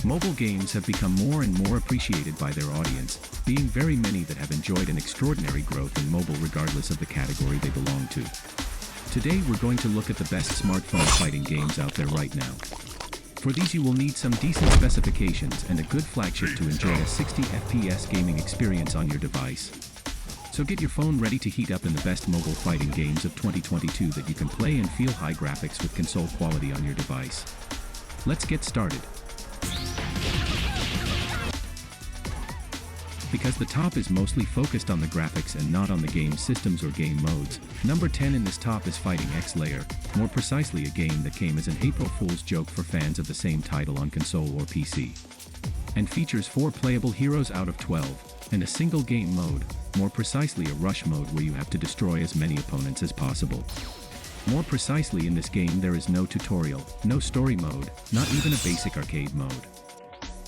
Mobile games have become more and more appreciated by their audience, being very many that have enjoyed an extraordinary growth in mobile regardless of the category they belong to. Today we're going to look at the best smartphone fighting games out there right now. For these you will need some decent specifications and a good flagship to enjoy a 60 FPS gaming experience on your device. So get your phone ready to heat up in the best mobile fighting games of 2022 that you can play and feel high graphics with console quality on your device. Let's get started. Because the top is mostly focused on the graphics and not on the game systems or game modes, number 10 in this top is Fighting Xlayer, more precisely a game that came as an April Fool's joke for fans of the same title on console or PC. And features 4 playable heroes out of 12, and a single game mode, more precisely a rush mode where you have to destroy as many opponents as possible. More precisely, in this game there is no tutorial, no story mode, not even a basic arcade mode.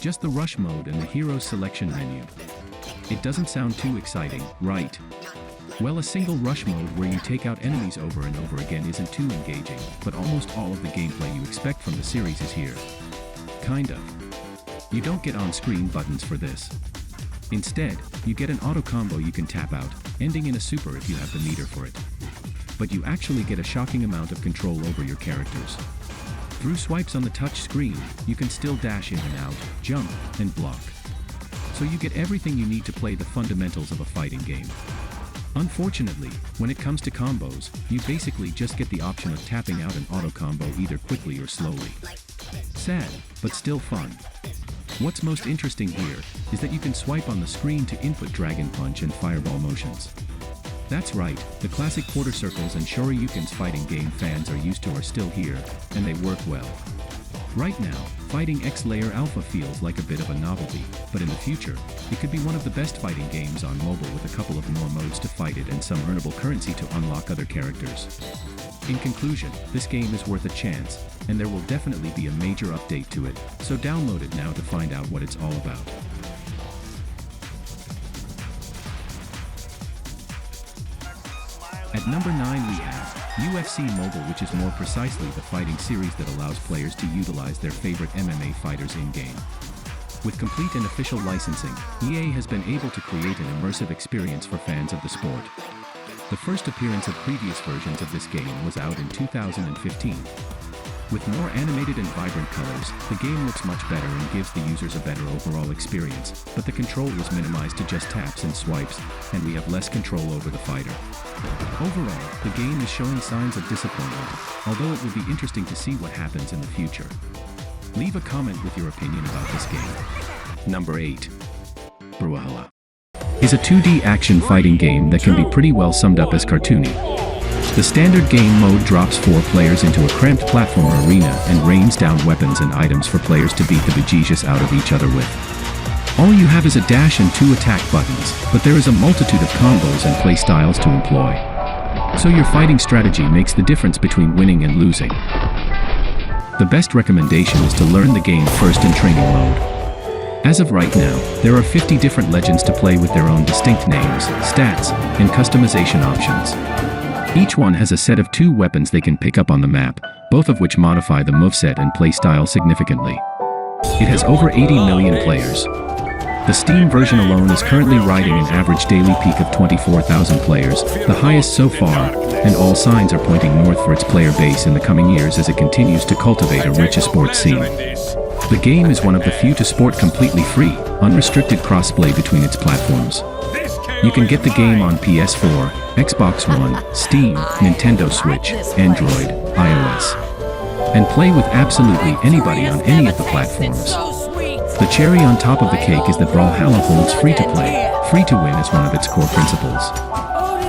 Just the rush mode and the heroes selection menu. It doesn't sound too exciting, right? Well, a single rush mode where you take out enemies over and over again isn't too engaging, but almost all of the gameplay you expect from the series is here. Kind of. You don't get on-screen buttons for this. Instead, you get an auto combo you can tap out, ending in a super if you have the meter for it. But you actually get a shocking amount of control over your characters. Through swipes on the touch screen, you can still dash in and out, jump, and block. So you get everything you need to play the fundamentals of a fighting game. Unfortunately, when it comes to combos, you basically just get the option of tapping out an auto combo either quickly or slowly. Sad, but still fun. What's most interesting here is that you can swipe on the screen to input Dragon Punch and Fireball motions. That's right, the classic quarter circles and shoryukens fighting game fans are used to are still here, and they work well. Right now, Fighting Xlayer Alpha feels like a bit of a novelty, but in the future, it could be one of the best fighting games on mobile with a couple of more modes to fight it and some earnable currency to unlock other characters. In conclusion, this game is worth a chance, and there will definitely be a major update to it, so download it now to find out what it's all about. At number 9 we have UFC Mobile, which is more precisely the fighting series that allows players to utilize their favorite MMA fighters in-game. With complete and official licensing, EA has been able to create an immersive experience for fans of the sport. The first appearance of previous versions of this game was out in 2015. With more animated and vibrant colors, the game looks much better and gives the users a better overall experience, but the control was minimized to just taps and swipes, and we have less control over the fighter. Overall, the game is showing signs of disappointment, although it will be interesting to see what happens in the future. Leave a comment with your opinion about this game. Number 8. Brawahala is a 2D action fighting game that can be pretty well summed up as cartoony. The standard game mode drops 4 players into a cramped platform arena and rains down weapons and items for players to beat the bejesus out of each other with. All you have is a dash and 2 attack buttons, but there is a multitude of combos and play styles to employ. So your fighting strategy makes the difference between winning and losing. The best recommendation is to learn the game first in training mode. As of right now, there are 50 different legends to play with their own distinct names, stats, and customization options. Each one has a set of 2 weapons they can pick up on the map, both of which modify the moveset and playstyle significantly. It has over 80 million players. The Steam version alone is currently riding an average daily peak of 24,000 players, the highest so far, and all signs are pointing north for its player base in the coming years as it continues to cultivate a rich esports scene. The game is one of the few to sport completely free, unrestricted crossplay between its platforms. You can get the game on PS4, Xbox One, Steam, Nintendo Switch, Android, iOS, and play with absolutely anybody on any of the platforms. The cherry on top of the cake is that Brawlhalla holds free-to-play. Free-to-win is one of its core principles.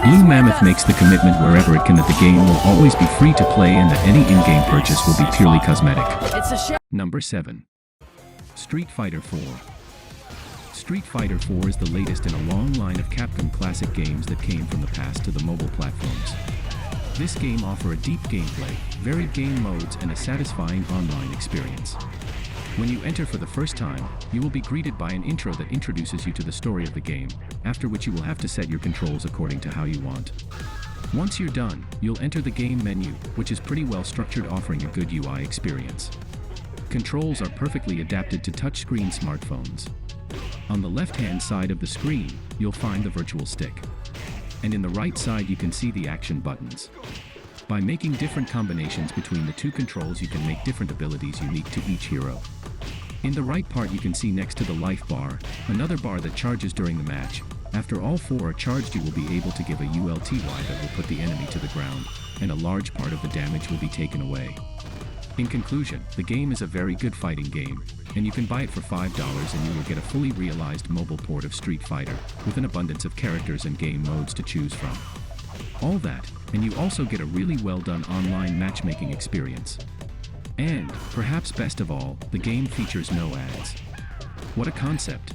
Blue Mammoth makes the commitment wherever it can that the game will always be free to play and that any in-game purchase will be purely cosmetic. Number 7. Street Fighter 4. Street Fighter 4 is the latest in a long line of Capcom classic games that came from the past to the mobile platforms. This game offers a deep gameplay, varied game modes, and a satisfying online experience. When you enter for the first time, you will be greeted by an intro that introduces you to the story of the game, after which you will have to set your controls according to how you want. Once you're done, you'll enter the game menu, which is pretty well structured, offering a good UI experience. Controls are perfectly adapted to touchscreen smartphones. On the left-hand side of the screen, you'll find the virtual stick. And in the right side you can see the action buttons. By making different combinations between the two controls you can make different abilities unique to each hero. In the right part you can see next to the life bar, another bar that charges during the match. After all four are charged you will be able to give a ULTY that will put the enemy to the ground, and a large part of the damage will be taken away. In conclusion, the game is a very good fighting game, and you can buy it for $5 and you will get a fully realized mobile port of Street Fighter, with an abundance of characters and game modes to choose from. All that, and you also get a really well done online matchmaking experience. And, perhaps best of all, the game features no ads. What a concept!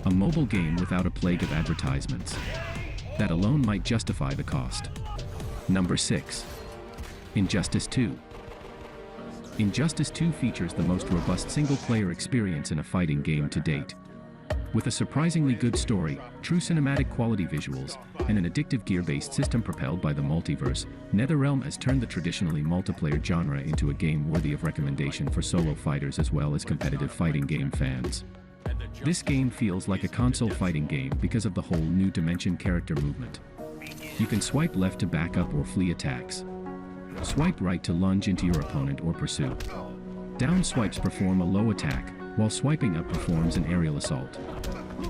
A mobile game without a plague of advertisements. That alone might justify the cost. Number 6. Injustice 2. Injustice 2 features the most robust single-player experience in a fighting game to date. With a surprisingly good story, true cinematic quality visuals, and an addictive gear-based system propelled by the multiverse, NetherRealm has turned the traditionally multiplayer genre into a game worthy of recommendation for solo fighters as well as competitive fighting game fans. This game feels like a console fighting game because of the whole new dimension character movement. You can swipe left to back up or flee attacks. Swipe right to lunge into your opponent or pursue. Down swipes perform a low attack, while swiping up performs an aerial assault.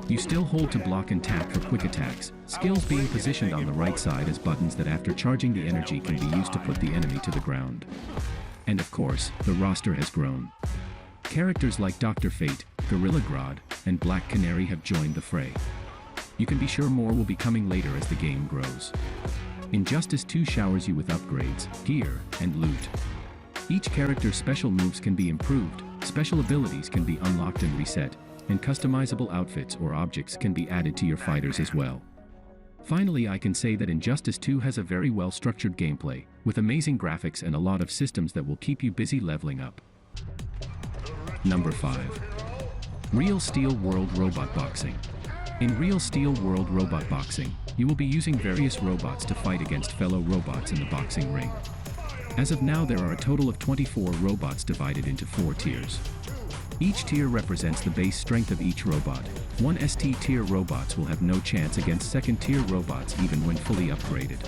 You still hold to block and tap for quick attacks, skills being positioned on the right side as buttons that after charging the energy can be used to put the enemy to the ground. And of course, the roster has grown. Characters like Dr. Fate, Gorilla Grodd, and Black Canary have joined the fray. You can be sure more will be coming later as the game grows. Injustice 2 showers you with upgrades, gear, and loot. Each character's special moves can be improved, special abilities can be unlocked and reset, and customizable outfits or objects can be added to your fighters as well. Finally, I can say that Injustice 2 has a very well-structured gameplay, with amazing graphics and a lot of systems that will keep you busy leveling up. Number 5. Real Steel World Robot Boxing. In Real Steel World Robot Boxing, you will be using various robots to fight against fellow robots in the boxing ring. As of now, there are a total of 24 robots divided into 4 tiers. Each tier represents the base strength of each robot. 1 ST tier robots will have no chance against second tier robots even when fully upgraded.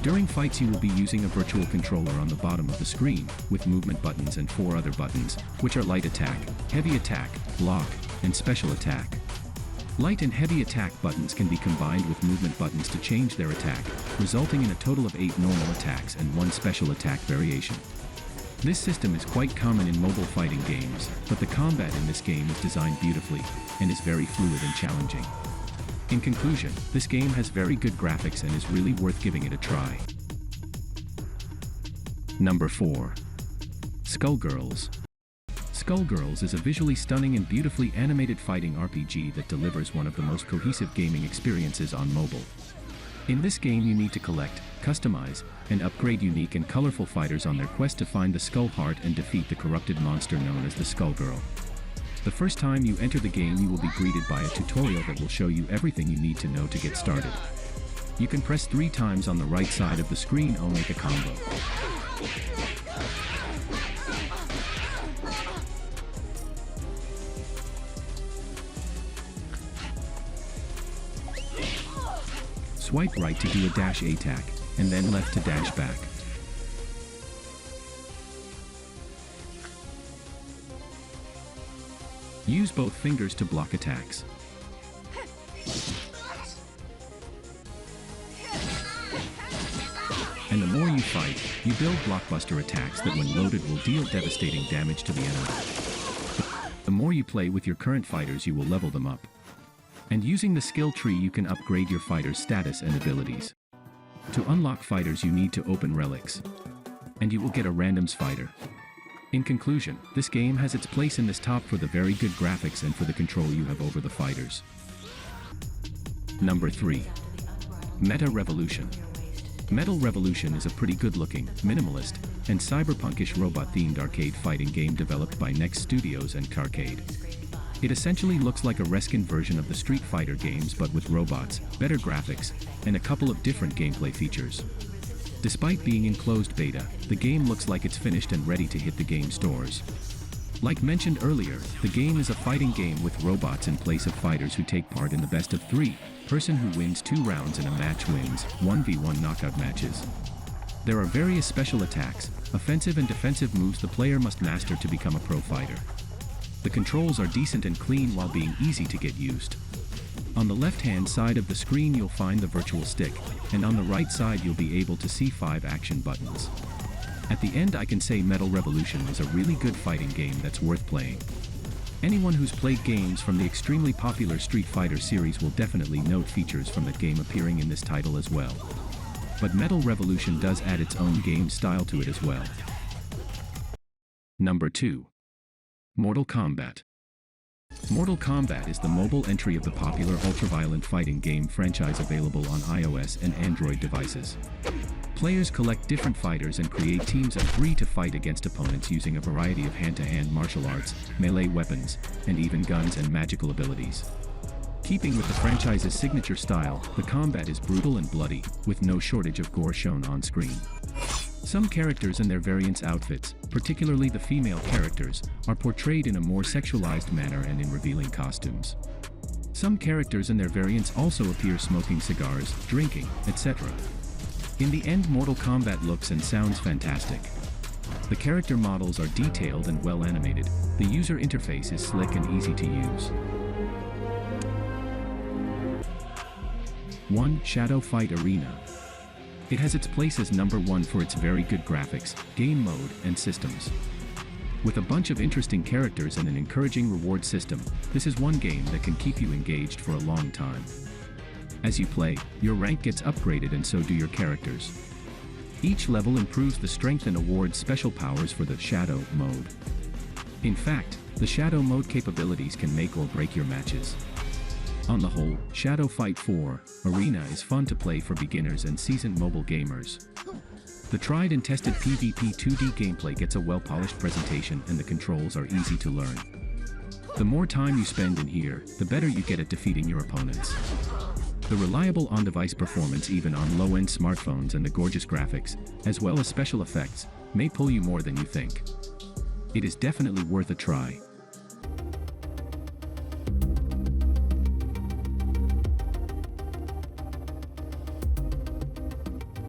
During fights you will be using a virtual controller on the bottom of the screen, with movement buttons and 4 other buttons, which are light attack, heavy attack, block, and special attack. Light and heavy attack buttons can be combined with movement buttons to change their attack, resulting in a total of 8 normal attacks and 1 special attack variation. This system is quite common in mobile fighting games, but the combat in this game is designed beautifully, and is very fluid and challenging. In conclusion, this game has very good graphics and is really worth giving it a try. Number 4. Skullgirls. Skullgirls is a visually stunning and beautifully animated fighting RPG that delivers one of the most cohesive gaming experiences on mobile. In this game you need to collect, customize, and upgrade unique and colorful fighters on their quest to find the Skull Heart and defeat the corrupted monster known as the Skullgirl. The first time you enter the game you will be greeted by a tutorial that will show you everything you need to know to get started. You can press 3 times on the right side of the screen to make a combo. Swipe right to do a dash attack, and then left to dash back. Use both fingers to block attacks. And the more you fight, you build blockbuster attacks that when loaded will deal devastating damage to the enemy. The more you play with your current fighters you will level them up. And using the skill tree you can upgrade your fighter's status and abilities. To unlock fighters you need to open relics. And you will get a randoms fighter. In conclusion, this game has its place in this top for the very good graphics and for the control you have over the fighters. Number 3. Meta Revolution. Metal Revolution is a pretty good-looking, minimalist, and cyberpunkish robot-themed arcade fighting game developed by Next Studios and Carcade. It essentially looks like a reskin version of the Street Fighter games but with robots, better graphics, and a couple of different gameplay features. Despite being in closed beta, the game looks like it's finished and ready to hit the game stores. Like mentioned earlier, the game is a fighting game with robots in place of fighters who take part in the best of 3. Person who wins 2 rounds in a match wins 1v1 knockout matches. There are various special attacks, offensive and defensive moves the player must master to become a pro fighter. The controls are decent and clean while being easy to get used. On the left-hand side of the screen you'll find the virtual stick, and on the right side you'll be able to see 5 action buttons. At the end I can say Metal Revolution is a really good fighting game that's worth playing. Anyone who's played games from the extremely popular Street Fighter series will definitely note features from that game appearing in this title as well. But Metal Revolution does add its own game style to it as well. Number 2. Mortal Kombat. Mortal Kombat is the mobile entry of the popular ultra-violent fighting game franchise available on iOS and Android devices. Players collect different fighters and create teams of 3 to fight against opponents using a variety of hand-to-hand martial arts, melee weapons, and even guns and magical abilities. Keeping with the franchise's signature style, the combat is brutal and bloody, with no shortage of gore shown on screen. Some characters and their variants' outfits, particularly the female characters, are portrayed in a more sexualized manner and in revealing costumes. Some characters and their variants also appear smoking cigars, drinking, etc. In the end, Mortal Kombat looks and sounds fantastic. The character models are detailed and well animated. The user interface is slick and easy to use. 1. Shadow Fight Arena. It has its place as number 1 for its very good graphics, game mode, and systems. With a bunch of interesting characters and an encouraging reward system, this is one game that can keep you engaged for a long time. As you play, your rank gets upgraded and so do your characters. Each level improves the strength and awards special powers for the Shadow mode. In fact, the Shadow mode capabilities can make or break your matches. On the whole, Shadow Fight 4 Arena is fun to play for beginners and seasoned mobile gamers. The tried and tested PvP 2D gameplay gets a well-polished presentation and the controls are easy to learn. The more time you spend in here, the better you get at defeating your opponents. The reliable on-device performance even on low-end smartphones and the gorgeous graphics, as well as special effects, may pull you more than you think. It is definitely worth a try.